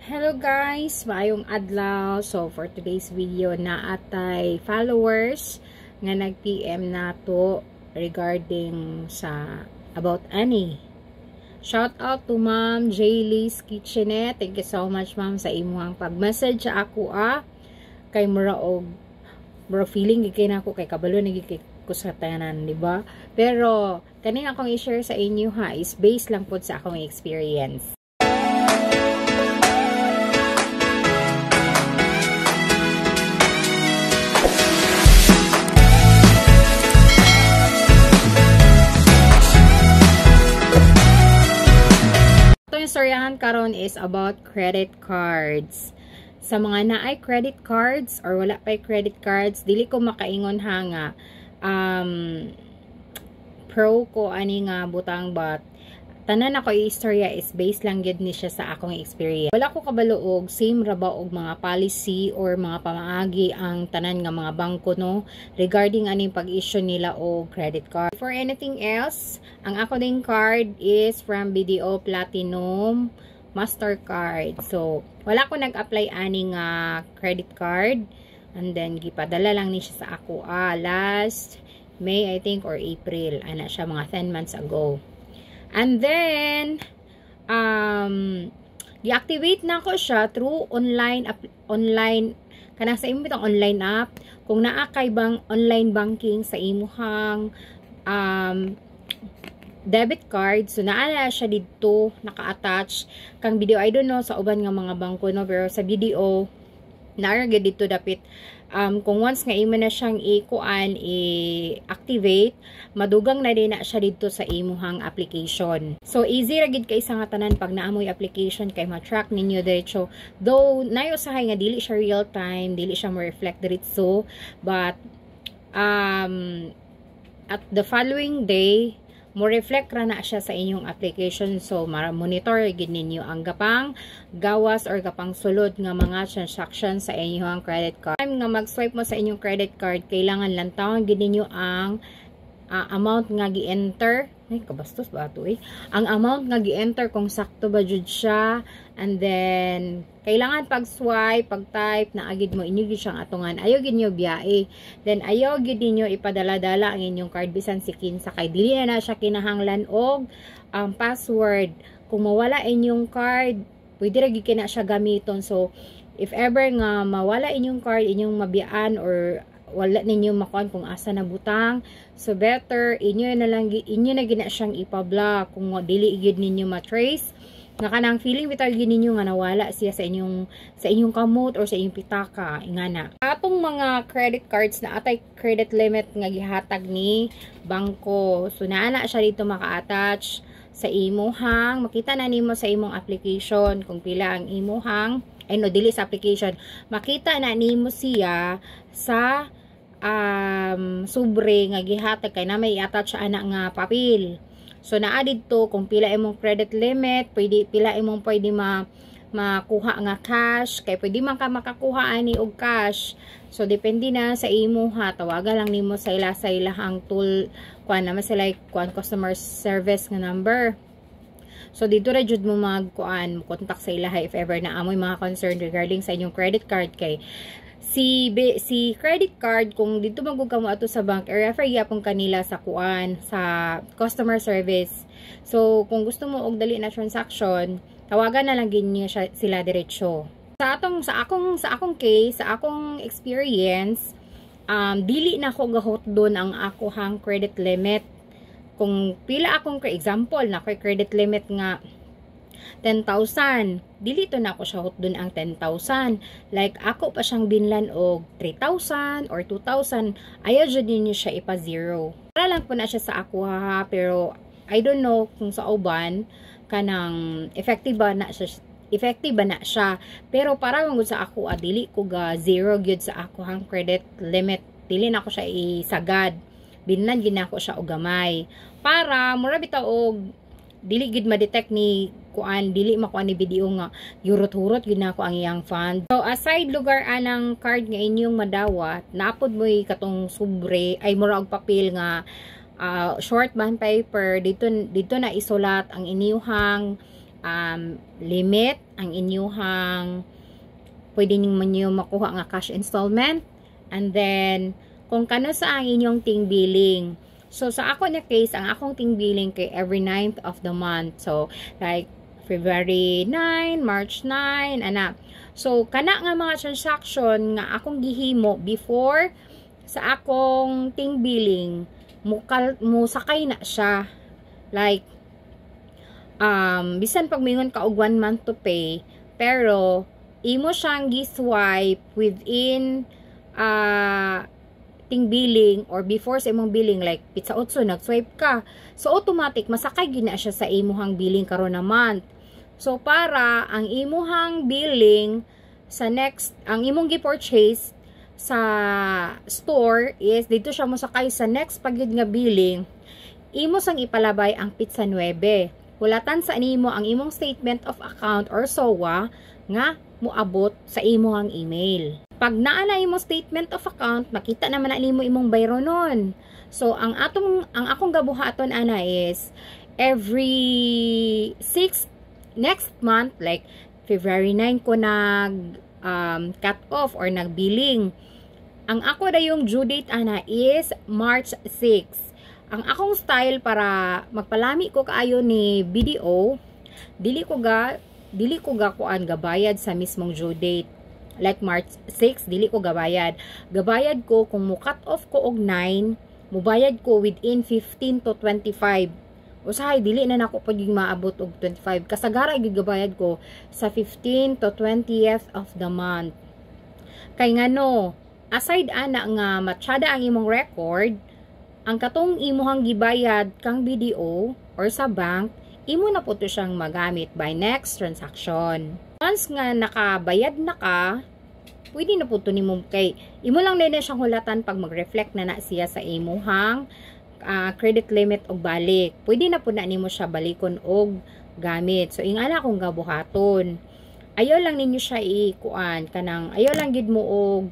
Hello guys, maayong adlaw. So for today's video na atay followers nga nag-PM nato regarding sa about ani. Shout out to Ma'am Jaylee's Kitchenette. Thank you so much ma'am sa imong pag-message sa ako kay mura og feeling gikay nako kay kabalo nagikay ko sa tanan, di ba? Pero kani akong i-share sa inyo is based lang pod sa akong experience. Istoryahan karon is about credit cards. Sa mga naay credit cards or wala pa'y credit cards, dili ko makaingon nga pro ko ani nga butang, but tanan ako istorya is based lang gyud ni siya sa akong experience. Wala ko kabaluog same ra ba og mga policy or mga pamaagi ang tanan nga mga bangko no regarding aning pag-issue nila og credit card. For anything else, ang ako ding card is from BDO Platinum Mastercard. So wala ko nag-apply ani nga credit card, and then gipadala lang ni siya sa ako last May I think or April, ana siya mga 10 months ago. And then, deactivate na ko siya through online, kanang sa imo bitang online app. Kung naa kay bang online banking sa imuhang debit card, so naa siya dito, naka-attach kang video. I don't know sa uban nga mga bangko, no? Pero sa video, naarga dito dapit. Kung once nga imo na siyang i-activate, madugang na din na siya dito sa imuhang application. So easy ra gid kay sa nga tanan pag naamoy application kay ma-track ninyo diretso. Though nayo sahay nga dili siya real time, dili siya mo reflect diretso, but at the following day mo reflect ra na siya sa inyong application. So monitor gid ninyo ang gapang gawas or gapang sulod nga mga transactions sa inyong credit card. Time nga mag-swipe mo sa inyong credit card, kailangan lang tawon gid ninyo ang amount nga gi-enter. Ay kabastos ba ato ang amount nga gi-enter kung sakto ba jud siya, and then kailangan pag-swipe, pag-type na agid mo inyo gid siyang atungan. Ayaw gid niyo biyae. Then ayaw gid niyo ipadala-dala ang inyong card bisan si kinsa kay dili na siya kinahanglan og password. Kung mawala inyong card, pwede ra gid na siya gamiton. So if ever nga mawala inyong card, inyong mabiyaan or wala ninyo makuan kung asa na butang, so better inyo na gina siyang ipablock kung dili gid ninyo ma-trace nga kanang feeling bitaw gid ninyo nga nawala siya sa inyong kamot or sa inyong pitaka ingana. Atong mga credit cards na atay credit limit nga gihatag ni bangko, so naa na siya dito maka-attach sa imuhang, makita na nimo sa imong application kung pila ang imuhang, dili sa application, makita na nimo siya sa sobre nga gihatag kay na may i-attach ana nga papel. So naa didto kung pila imong credit limit, pila imong pwede makuha nga cash, kay pwede man ka makakuha ani og cash. So depende na sa imo tawagan lang nimo sa ilahang tool kuan naman sila customer service nga number. So dito ra jud mo contact sa ilaha if ever na amoy mga concern regarding sa inyong credit card. Kay si credit card, kung dito magug ka mo ato sa bank, i-refer yapon kanila sa sa customer service. So kung gusto mo og dali na transaction, tawagan na lang gid niyo sila diretso. Sa akong case, sa akong experience, dili na ko gahot doon ang akohang credit limit. Kung pila akong example na kay credit limit nga 10,000, dili to na ako siya hot dun ang 10,000. Like ako pa siyang binlan og 3,000 or 2,000, ayaw jud niyo siya ipa-zero. Para lang po na siya sa ako pero I don't know kung sa uban kanang effective ba na siya. Pero para man sa ako dili ko ga zero gyud sa ako hang credit limit. Dili na ako siya isagad. Binlan gid nako siya og gamay. Para mura bitaw og dili gid ma-detect ni dili makuan ni video nga yurot-hurot gid nako ang iyang fund. So aside lugar anang card nga inyong madawat, napod mo katong sobre ay mura og papel nga short bond paper dito na isulat ang inyong limit ang inyuhang pwede ninyo makuha nga cash installment, and then kung kano sa ang inyong ting billing. So sa ako na case, ang akong ting billing kay every 9th of the month. So like February 9, March 9, ana. So kana nga mga transaction nga akong gihimo before sa akong ting billing, musakay na siya. Like bisan pag mingon ka og 1 month to pay, pero imo siyang gi-swipe within ting billing or before sa imong billing, like pizza otso nag-swipe ka, so automatic masakay gyud na siya sa imuhang billing karon na month. So para ang imuhang billing sa next, ang imong gi-purchase sa store is dito siya mosakay sa next pagyud nga billing, imo sang ipalabay ang pizza 9. Hulatan sa nimo ang imong statement of account or SOA nga moabot sa imong email. Pag naa na imong statement of account, makita naman na nimo imong bayro nun. So ang akong gabuhaton ana is every next month, like February 9 ko nag cut off or nag-billing. Ang ako na yung due date ana is March 6. Ang akong style para magpalami ko kaayo ni BDO, dili ko ga kuan gabayad sa mismong due date. Like March 6, dili ko gabayad. Gabayad ko kung mo cut off ko og 9, mubayad ko within 15 to 25. Usahay dili na nako paging maabot og 25. Kasagara gyud gabayad ko sa 15 to 20th of the month. Kay ngano, aside ana nga matsyada ang imong record, ang katong imuhang gibayad kang BDO or sa bank, imo na po to siyang magamit by next transaction. Once nga nakabayad na ka, pwede na po to nimo kay imo lang na siyang hulatan pag mag-reflect na siya sa imuhang credit limit og balik. Pwede na po na nimo siya balikon og gamit. So ingala kong gabuhaton. Ayaw lang ninyo siya ikuan kanang ayaw lang gid mo og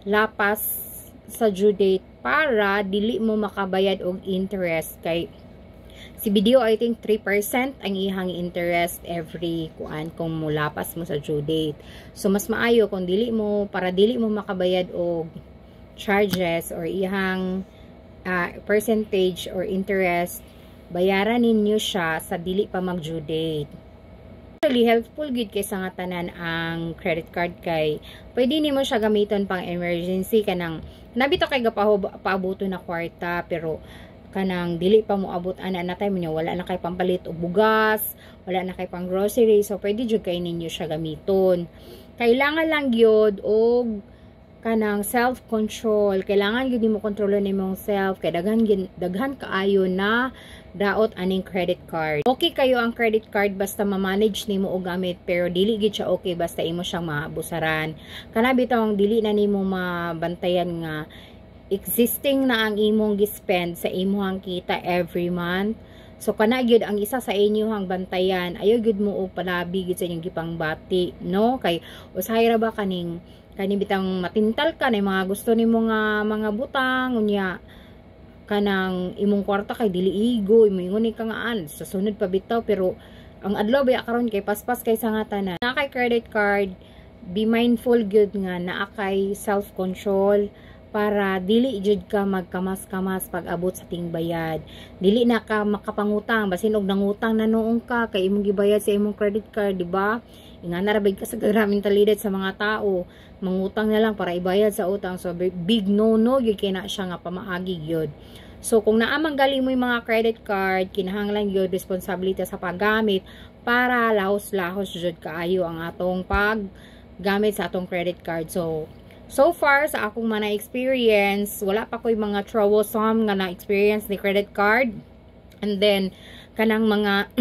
lapas sa due date para dili mo makabayad og interest kay si BDO I think 3% ang ihang interest every kuan kung mulapas mo sa due date. So mas maayo kung dili mo para dili mo makabayad og charges or ihang percentage or interest, bayaran ninyo siya sa dili pa mag due date. Actually helpful gid kay sa nga tanan ang credit card kay pwede nimo siya gamiton pang emergency kanang nabito kay paabuto na kwarta pero kanang dili pa mo abot ana na time niya wala na kay pampalit og bugas, wala na kay pang grocery, so pwede jud kay ninyo siya gamiton. Kailangan lang gyud og kanang self control, kailangan gyud nimo kontrolon nimong self kay daghan kaayo na daot aning credit card. Okay kayo ang credit card basta ma-manage nimo og gamit, pero dili gid siya okay basta imo siyang maabusaran. Kana bitong dili na nimo mabantayan nga existing na ang imong gispend sa imong kita every month. So kana gyud ang isa sa inyong bantayan, ayo gyud mo og palabi gyud sa inyong gipangbati, no? Kay usahay ra ba kaning bitang matintal ka na mga gusto nimo nga mga butang unya kanang imong kwarta kay dili igo ingon ka nga sa sunod pa bitaw, pero ang adlaw ba karon kay paspas kay sa nga tanan na kay credit card, be mindful gyud nga naa kay self control para dili jud ka magkamas-kamas pag abot sa ting bayad. Dili na ka makapangutang basin og nangutang na noong ka kay imong gibayad sa imong credit card, di ba? Ingana ra big ka sa graming talidad sa mga tao, mangutang na lang para ibayad sa utang. So big no gyud kay na siya nga pamaagi gyud. So kung naamang gali mo yung mga credit card, kinahanglan gyud responsibility sa paggamit para lahos-lahos jud kaayo ang atong paggamit sa atong credit card. So far sa akong mga experience, wala pa ko'y mga troublesome nga na experience ni credit card. And then kanang mga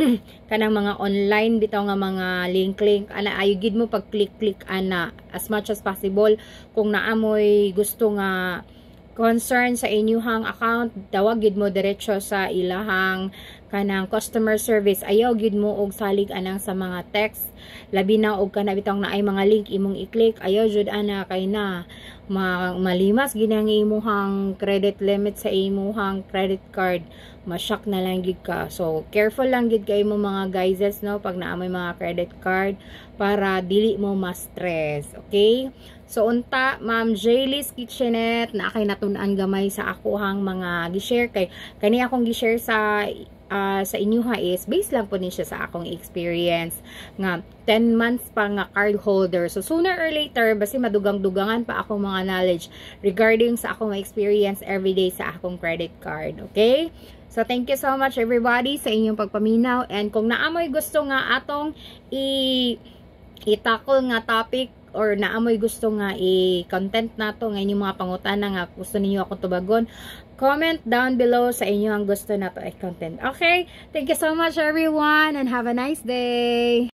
kanang mga online bitaw nga mga link ana ayo gid mo pag click ana as much as possible. Kung naamoy gusto nga concern sa inyuhang account, tawag gid mo diretso sa ilahang kanang customer service. Ayaw gid mo og salig anang sa mga text labi na og kana bitong naay mga link imong i-click, ayaw jud ana kay na malimas ginang imuhang credit limit sa imuhang credit card, ma-shock na lang gid ka. So careful lang gid kay mo mga guys, no, pag naa may mga credit card para dili mo ma-stress. Okay, so unta Ma'am Jaylis Kitchenette na kay natun-an gamay sa akohang mga gi-share kay kani akong gi-share sa inyo ha is based lang po ni siya sa akong experience nga 10 months pa nga card holder. So sooner or later basi madugang-dugangan pa akong mga knowledge regarding sa akong experience everyday sa akong credit card. Okay, so thank you so much everybody sa inyong pagpaminaw, and kung naamoy gusto nga atong i-tackle nga topic or naamoy gusto nga i-content nato nga inyong mga pangutana nga gusto ninyo akong tubagon, comment down below sa inyo ang gusto nato i-content. Okay, thank you so much everyone and have a nice day.